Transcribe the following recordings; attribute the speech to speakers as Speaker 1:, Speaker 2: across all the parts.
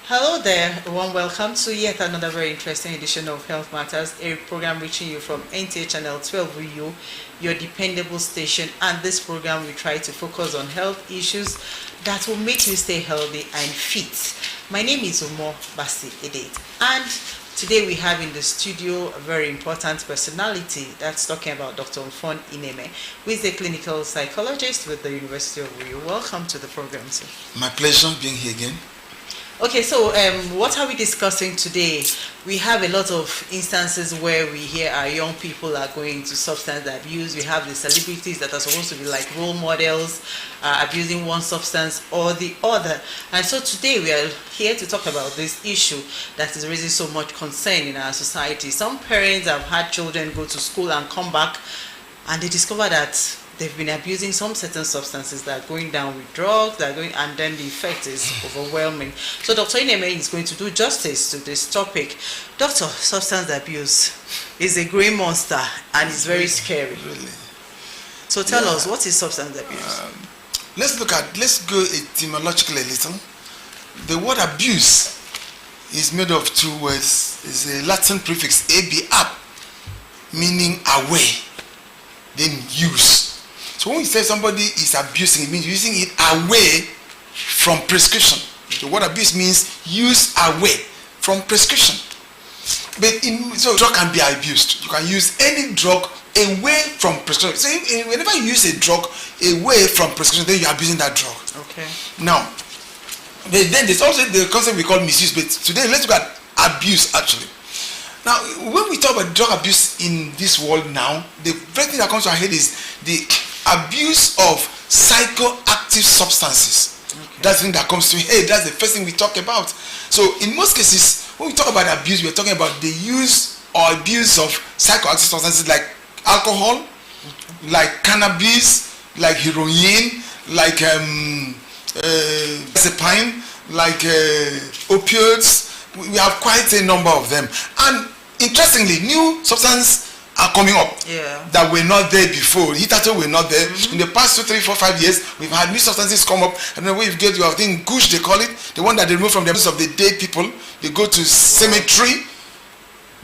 Speaker 1: Hello there, a warm welcome to yet another very interesting edition of Health Matters, a program reaching you from NTA Channel 12 Rio, your dependable station. And this program we try to focus on health issues that will make you stay healthy and fit. My name is Umo Basi Edate, and today we have in the studio a very important personality that's talking about Dr. Mfon Ineme, who is a clinical psychologist with the University of Rio. Welcome to the program, sir.
Speaker 2: My pleasure being here again.
Speaker 1: Okay, so what are we discussing today? We have a lot of instances where we hear our young people are going to substance abuse. We have the celebrities that are supposed to be like role models, abusing one substance or the other. And so today we are here to talk about this issue that is raising so much concern in our society. Some parents have had children go to school and come back and they discover that they've been abusing some certain substances that are going down with drugs, and then the effect is overwhelming. So Dr. Ineme is going to do justice to this topic. Doctor, substance abuse is a grey monster and it's very scary.
Speaker 2: Really?
Speaker 1: So tell us, what is substance abuse?
Speaker 2: Let's go etymologically a little. The word abuse is made of two words. It's a Latin prefix, ab, up, meaning away, then use. So when we say somebody is abusing, it means using it away from prescription. The word abuse means use away from prescription. So drug can be abused. You can use any drug away from prescription. So whenever you use a drug away from prescription, then you're abusing that drug.
Speaker 1: Okay.
Speaker 2: Now, then there's also the concept we call misuse. But today, let's look at abuse actually. Now, when we talk about drug abuse in this world now, the first thing that comes to our head is the abuse of psychoactive substances. Okay. That's the thing that comes to head. That's the first thing we talk about. So in most cases, when we talk about abuse, we're talking about the use or abuse of psychoactive substances like alcohol, like cannabis, like heroin, like zepine, like opioids. We have quite a number of them. And interestingly, new substances are coming up that were not there before. Hitherto were not there. In the past 2, 3, 4, 5 years, we've had new substances come up. And then we've got, I think, Gush, they call it, the one that they remove from the bodies of the dead people. They go to cemetery,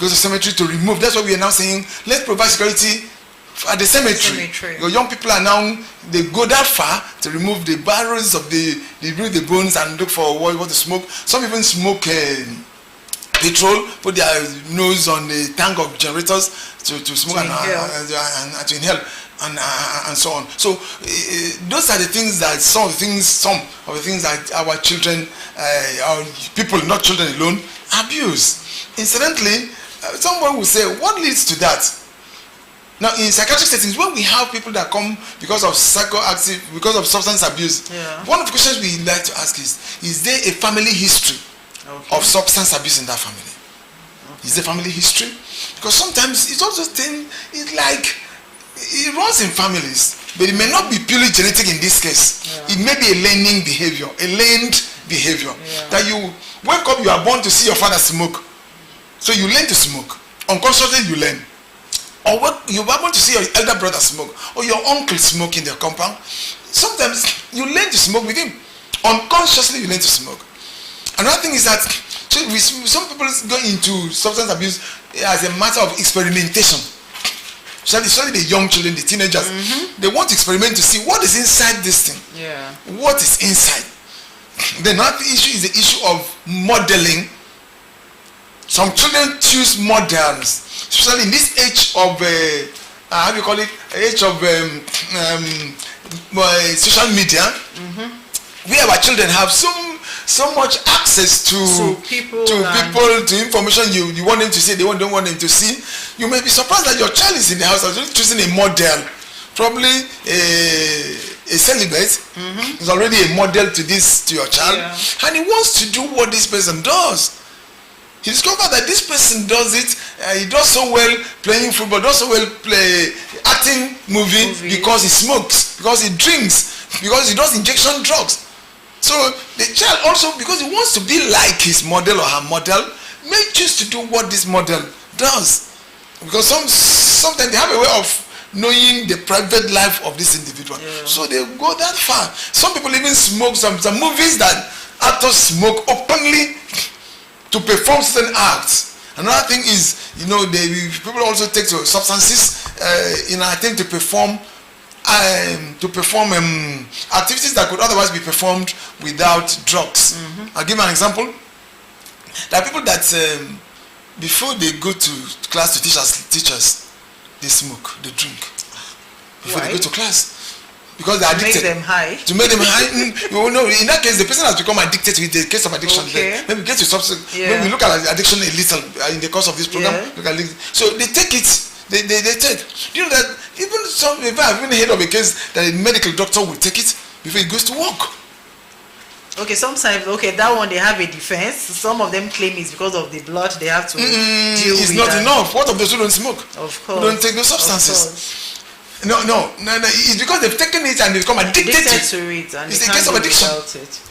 Speaker 2: to remove. That's why we are now saying, let's provide security at the cemetery. Your young people are now, they go that far to remove the barrels of they remove the bones and look for what to smoke. Some even smoke petrol, put their nose on the tank of generators to smoke and to inhale and so on. So those are the things that some of the things that our children, our people, not children alone, abuse. Incidentally, someone will say, what leads to that? Now, in psychiatric settings, when we have people that come because of substance abuse, one of the questions we like to ask is there a family history of substance abuse in that family? Is there family history? Because sometimes it's also it's like it runs in families, but it may not be purely genetic in this case. It may be a learned behavior that you wake up, you are born to see your father smoke, so you learn to smoke. Unconsciously you learn. Or you are born to see your elder brother smoke, or your uncle smoke in their compound. Sometimes you learn to smoke with him. Unconsciously you learn to smoke. Another thing is that some people go into substance abuse as a matter of experimentation. Especially the young children, the teenagers. They want to experiment to see what is inside this thing. What is inside. The another issue is the issue of modeling. Some children choose models, especially in this age of age of social media, where our children have so much access to people, to information you want them to see, they don't want them to see. You may be surprised that your child is in the house choosing a model, probably a celibate. Is already a model to your child, and he wants to do what this person does. He discovered that this person does it, he does so well playing football, does so well acting movie because he smokes, because he drinks, because he does injection drugs. So the child also, because he wants to be like his model or her model, may choose to do what this model does. Because sometimes they have a way of knowing the private life of this individual. So they go that far. Some people even smoke some movies that actors smoke openly to perform certain acts. Another thing is, people also take substances in an attempt to perform activities that could otherwise be performed without drugs. I'll give you an example. There are people that before they go to class to teach us, they smoke, they drink before they go to class. Because they are addicted. To make them high. No, in that case, the person has become addicted to it. The case of addiction.
Speaker 1: Okay.
Speaker 2: When we get to substance, when we look at addiction a little in the course of this program, so they take it. They take. Do you know that even I've even heard of a case that a medical doctor will take it before he goes to work.
Speaker 1: Okay, sometimes that one they have a defense. Some of them claim it's because of the blood they have to deal with.
Speaker 2: It's not enough. What of those who don't smoke?
Speaker 1: Of course.
Speaker 2: Who don't take those substances? No. It's because they've taken it and they've become addicted to
Speaker 1: it. And
Speaker 2: it's a case of addiction.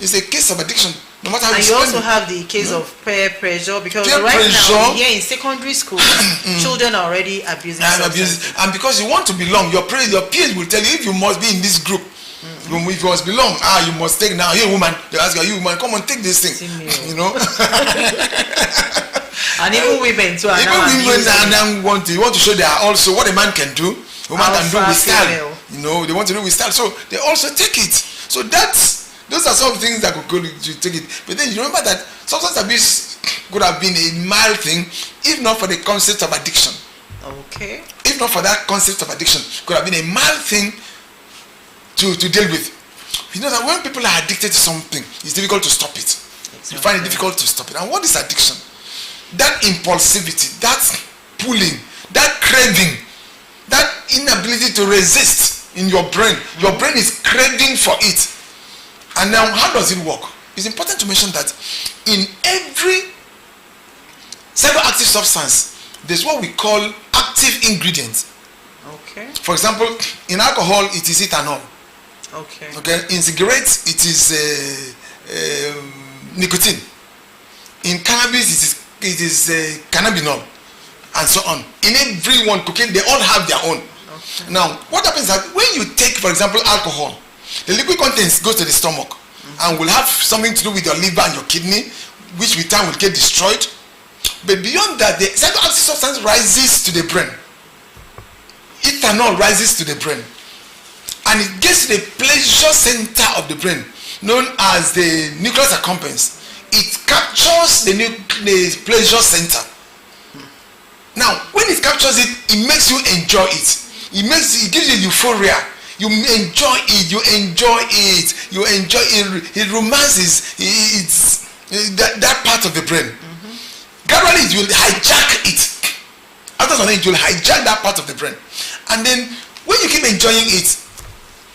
Speaker 2: It's a case of addiction. No matter how
Speaker 1: and you also have the case of peer pressure because now here in secondary school, children are already abusing substances.
Speaker 2: And because you want to belong, your peers will tell you if you must be in this group. If you must belong, you must take now. You woman, they ask you woman, come on, take this thing.
Speaker 1: And even women too.
Speaker 2: Even women want to show they are also what a man can do. Woman can do with style. They want to do with style. So they also take it. So those are some things that could go to take it. But then you remember that substance abuse could have been a mild thing if not for the concept of addiction.
Speaker 1: Okay.
Speaker 2: If not for that concept of addiction, could have been a mild thing to deal with. You know that when people are addicted to something, it's difficult to stop it. Exactly. You find it difficult to stop it. And what is addiction? That impulsivity, that pulling, that craving, that inability to resist in your brain. Your brain is craving for it. And now how does it work? It's important to mention that in every psychoactive substance, there's what we call active ingredients.
Speaker 1: Okay.
Speaker 2: For example, in alcohol, it is ethanol.
Speaker 1: Okay.
Speaker 2: In cigarettes, it is nicotine. In cannabis, it is cannabinol, and so on. In every one, cocaine, they all have their own. Okay. Now, what happens is that when you take, for example, alcohol, the liquid contents goes to the stomach and will have something to do with your liver and your kidney, which with time will get destroyed. But beyond that, the psychoactive substance rises to the brain. Ethanol rises to the brain. And it gets to the pleasure center of the brain, known as the nucleus accumbens. It captures the pleasure center. Now, when it captures it, it makes you enjoy it. It gives you euphoria. You enjoy it. It romances that part of the brain. Gradually, it will hijack it. After some time, it will hijack that part of the brain. And then, when you keep enjoying it,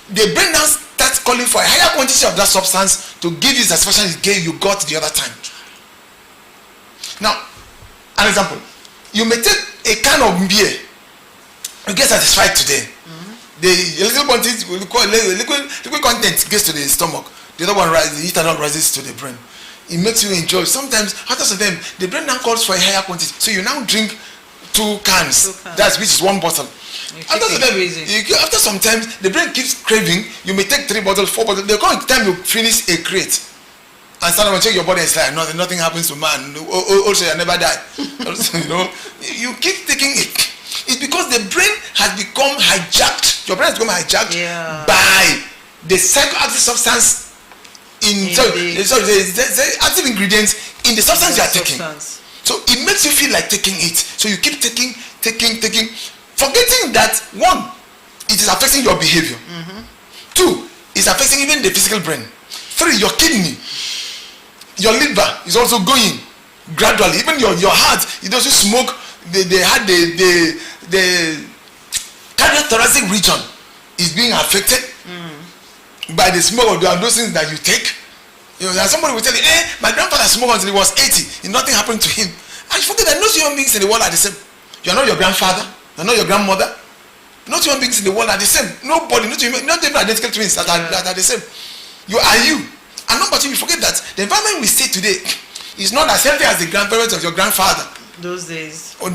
Speaker 2: the brain now starts calling for a higher quantity of that substance to give you the satisfaction you got the other time. Now, an example. You may take a can of beer. You get satisfied today. The little quantity, liquid content gets to the stomach. The other one rises, the ethanol rises to the brain. It makes you enjoy. Sometimes, after some time, the brain now calls for a higher quantity. So you now drink 2 cans. That's which is 1 bottle. After some time, the brain keeps craving. You may take 3 bottles, 4 bottles. There comes a time you finish a crate and start to check your body and it's like nothing happens to man. Also, you never die. You keep taking it. It's because the brain has become hijacked. Your brain has become hijacked by the psychoactive substance the active ingredients in the substance you are taking. So it makes you feel like taking it. So you keep taking, forgetting that 1, it is affecting your behavior. 2, it's affecting even the physical brain. 3, your kidney, your liver is also going gradually. Even your heart, it doesn't smoke. The cardiothoracic region is being affected by the smoke of those things that you take. Somebody will tell you, my grandfather smoked until he was 80 and nothing happened to him. And you forget that no human beings in the world are the same. You are not your grandfather, you are not your grandmother. Not human beings in the world are the same. Nobody, not even identical twins that are the same. You are you. And number 2, you forget that the environment we see today is not as healthy as the grandparents of your grandfather.
Speaker 1: Those days.
Speaker 2: True.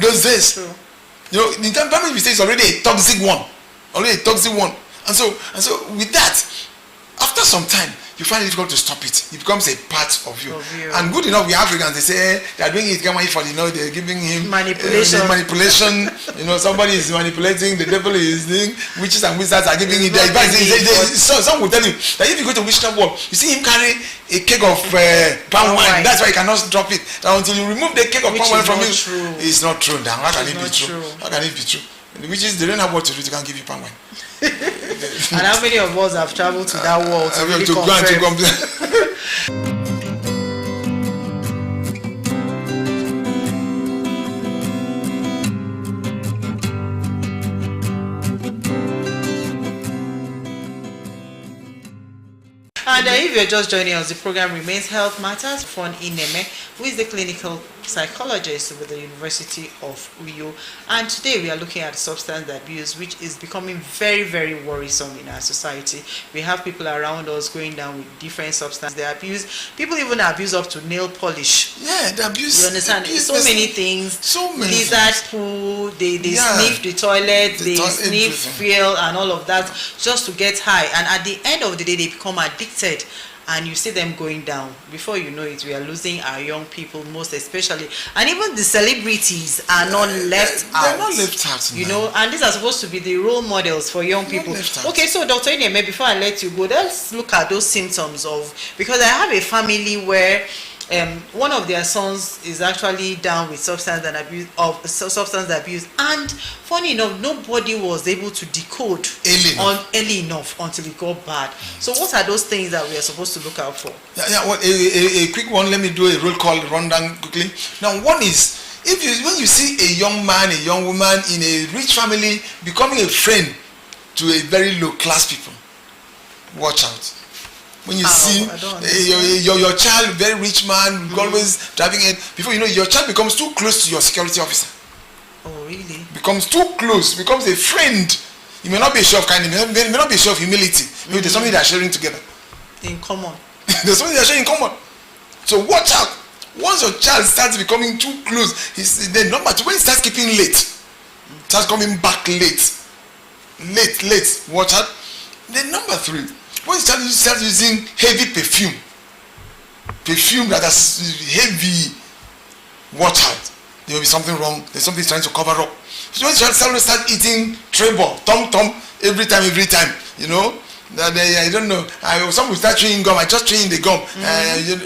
Speaker 2: The environment we see is already a toxic one. And so with that, after some time, you find it difficult to stop it. It becomes a part of you. And good enough, we Africans, they say they are doing it, they're giving him manipulation. Somebody is manipulating, the devil is doing, witches and wizards are giving it. So some will tell you that if you go to Wisdom World, you see him carry a keg of palm wine. That's why you cannot drop it. Now, until you remove the keg of palm wine from you, it's not true. Now, how can it be true? How can it be true? The witches, they don't have what to do. They can't give you palm wine.
Speaker 1: And how many of us have traveled to that world to really confirm? And if you're just joining us, the program remains Health Matters. Fon Ineme, who is the clinical psychologist with the University of Uyo. And today we are looking at substance abuse, which is becoming very, very worrisome in our society. We have people around us going down with different substances. They abuse, people even abuse up to nail polish.
Speaker 2: Yeah, they abuse.
Speaker 1: You understand? So many things.
Speaker 2: So many
Speaker 1: lizard poo, they sniff the toilet, they sniff fuel and all of that just to get high. And at the end of the day, they become addicted. And you see them going down. Before you know it, we are losing our young people, most especially. And even the celebrities are not left out.
Speaker 2: They're not left out.
Speaker 1: And these are supposed to be the role models for young people. Okay, so Dr. Ineme, before I let you go, let's look at those symptoms of, because I have a family where one of their sons is actually down with substance abuse, and funny enough, nobody was able to decode early enough until it got bad. So what are those things that we are supposed to look out for?
Speaker 2: Well, a quick one. Let me do a roll call rundown quickly. Now, one is, when you see a young man, a young woman in a rich family becoming a friend to a very low class people, watch out. When you see your child, very rich man, always driving it, before you know, your child becomes too close to your security officer.
Speaker 1: Oh, really?
Speaker 2: Becomes too close, becomes a friend. You may not be sure of kindness, may not be sure of humility. Maybe there's something they are sharing together.
Speaker 1: In common.
Speaker 2: There's something they are sharing in common. So watch out. Once your child starts becoming too close, then number two, when he starts keeping late, starts coming back late, watch out. Then number three, when you start using heavy perfume that is heavy, watch out. There will be something wrong. There's something trying to cover up. So when you start eating treble, tom every time, that I don't know. Some will start chewing gum. I just chewing the gum.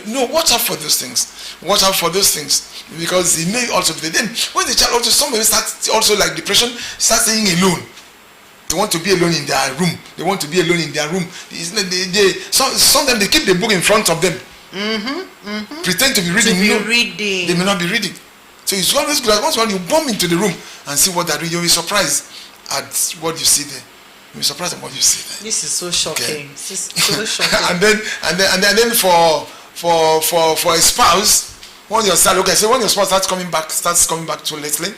Speaker 2: No, watch out for those things. Watch out for those things, because it may also be. Then when the child also, somebody starts also like depression, start staying alone. They want to be alone in their room. Sometimes they keep the book in front of them. Pretend to be reading.
Speaker 1: They
Speaker 2: may not be reading. So it's always good. Once you bomb into the room and see what they're doing, you'll be surprised at what you see there. You'll be surprised at what you see there.
Speaker 1: This is so shocking. Okay. This is so shocking.
Speaker 2: and then for a spouse, when your spouse starts coming back too lately.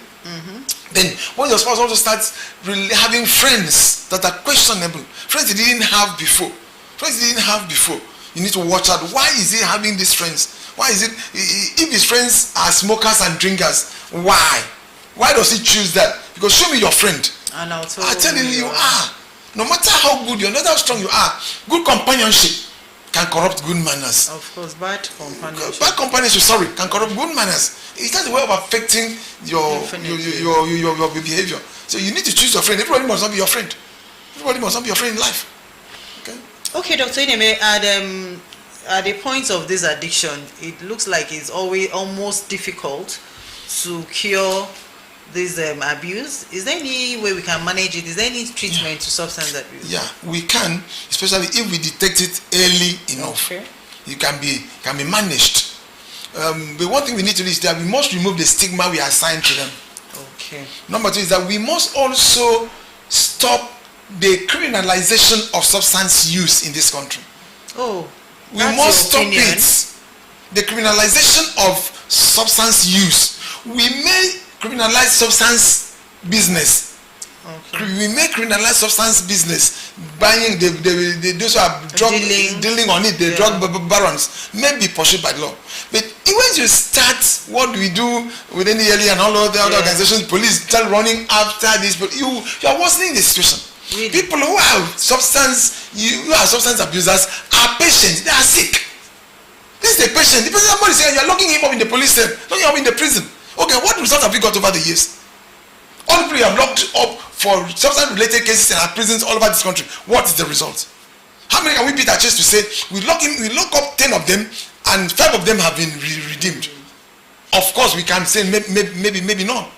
Speaker 2: Then when your spouse also starts really having friends that are questionable, friends they didn't have before, you need to watch out. Why is he having these friends? Why is it, if his friends are smokers and drinkers, why does he choose that? Because show me your friend,
Speaker 1: and I'll
Speaker 2: tell him you are. No matter how good you are, no matter how strong you are, good companionship can corrupt good manners.
Speaker 1: Of course, bad companionship.
Speaker 2: Can corrupt good manners. It has a way of affecting your behavior. So you need to choose your friend. Everybody must not be your friend. Everybody must not be your friend in life.
Speaker 1: Okay, Dr. Ineme, at the point of this addiction, it looks like it's almost difficult to cure this abuse. Is there any way we can manage it? Is there any treatment to substance abuse?
Speaker 2: Yeah, we can, especially if we detect it early enough.
Speaker 1: Okay.
Speaker 2: It can be managed. The one thing we need to do is that we must remove the stigma we assign to them.
Speaker 1: Okay.
Speaker 2: Number two is that we must also stop the criminalization of substance use in this country.
Speaker 1: Oh,
Speaker 2: we must stop it. The criminalization of substance use. We may criminalize substance business.
Speaker 1: Okay.
Speaker 2: We may criminalize substance business, buying those who are dealing on it, the drug barons may be pursued by law. But when you start, what do we do with NDLEA and all other organizations, police start running after this, but you are worsening the situation.
Speaker 1: Really?
Speaker 2: People who are substance abusers are patients. They are sick. This is a patient. The person somebody saying you are locking him up in the police cell, locking him up in the prison. Okay, what results have you got over the years? All people you have locked up for substance-related cases in our prisons all over this country. What is the result? How many can we beat our chest to say we lock up 10 of them and 5 of them have been redeemed? Of course, we can say maybe not.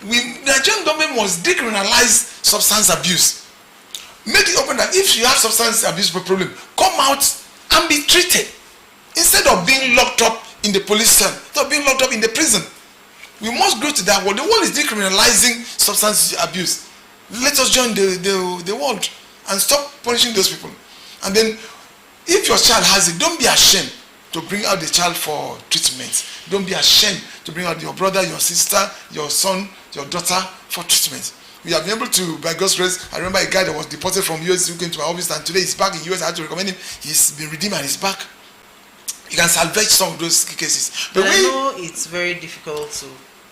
Speaker 2: The Nigerian government must decriminalize substance abuse. Make it open that if you have substance abuse problem, come out and be treated instead of being locked up in the police cell, instead of being locked up in the prison. We must go to that world. The world is decriminalizing substance abuse. Let us join the world and stop punishing those people. And then, if your child has it, don't be ashamed to bring out the child for treatment. Don't be ashamed to bring out your brother, your sister, your son, your daughter for treatment. We have been able to, by God's grace, I remember a guy that was deported from US who came to my office, and today he's back in US. I had to recommend him. He's been redeemed and he's back. You can salvage some of those cases.
Speaker 1: But I know it's very difficult to.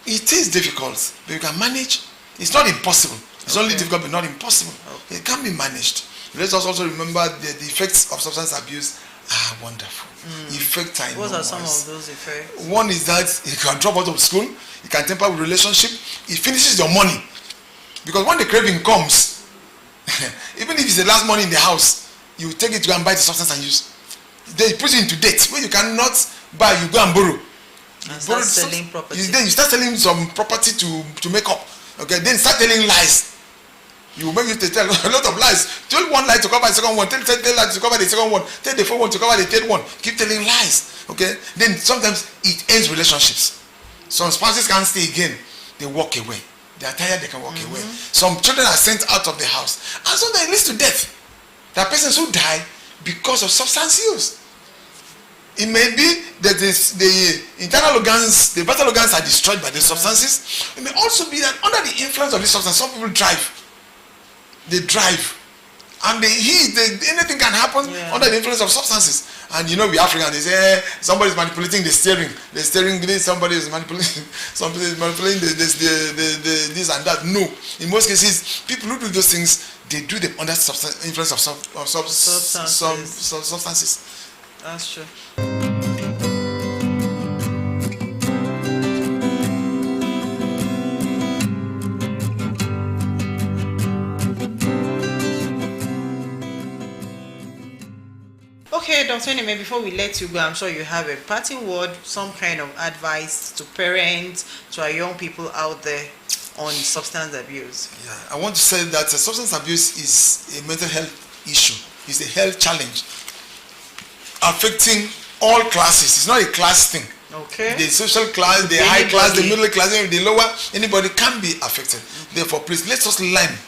Speaker 2: It is difficult, but you can manage. It's not impossible. It's only difficult but not impossible. It can be managed. Let us also remember the effects of substance abuse are wonderful. Effects are enormous.
Speaker 1: What are some of those effects?
Speaker 2: One is that you can drop out of school, you can tamper with relationship, it finishes your money. Because when the craving comes, even if it's the last money in the house, you take it to go and buy the substance and use. They put you into debt. When you cannot buy, you go and borrow.
Speaker 1: And start selling property.
Speaker 2: Then you start selling some property to make up. Okay, then start telling lies. You make you to tell a lot of lies. Tell one lie to cover the second one. Tell lies to cover the second one. Tell the fourth one to cover the third one. Keep telling lies. Okay, then sometimes it ends relationships. Some spouses can't stay again. They walk away. They are tired. They can walk away. Some children are sent out of the house, and sometimes it leads to death. There are persons who die because of substance use. It may be that the internal organs, the vital organs are destroyed by the substances. It may also be that under the influence of this substance, some people drive. They drive. And anything can happen under the influence of substances. And you know, we Africans, they say, somebody is manipulating the steering. The steering, somebody is manipulating, somebody is manipulating this and that. No. In most cases, people who do those things, they do them under influence of substances.
Speaker 1: That's true. Okay, Dr. Onime, before we let you go, I'm sure you have a parting word, some kind of advice to parents, to our young people out there on substance abuse.
Speaker 2: Yeah, I want to say that substance abuse is a mental health issue. It's a health challenge affecting all classes. It's not a class thing.
Speaker 1: Okay.
Speaker 2: The social class, the high class, the middle class, the lower, anybody can be affected. Therefore, please, let us learn.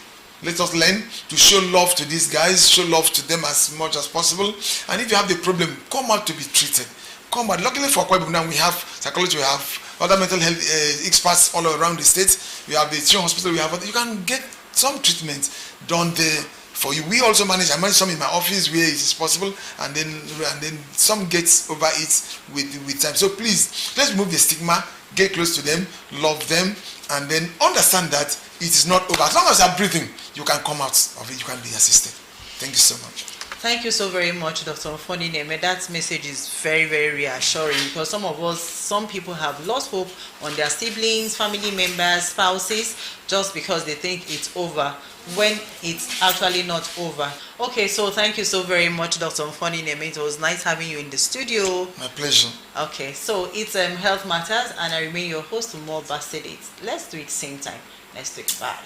Speaker 2: Let us learn to show love to these guys, show love to them as much as possible. And if you have the problem, come out to be treated. Come out. Luckily for Akwa Ibom now, we have psychology, we have other mental health experts all around the state. We have the Chion Hospital, you can get some treatment done there for you. We also manage, I manage some in my office where it is possible, and then some gets over it with time. So please, let's remove the stigma, get close to them, love them, and then understand that it is not over. As long as you are breathing, you can come out of it, you can be assisted. Thank you so much.
Speaker 1: Thank you so very much, Dr. Onime. That message is very, very reassuring, because some people have lost hope on their siblings, family members, spouses, just because they think it's over, when it's actually not over. Okay, so thank you so very much, Dr. Onime. It was nice having you in the studio.
Speaker 2: My pleasure.
Speaker 1: Okay, so it's Health Matters, and I remain your host, Mo Bassedit. Let's do it same time. Next week. Bye.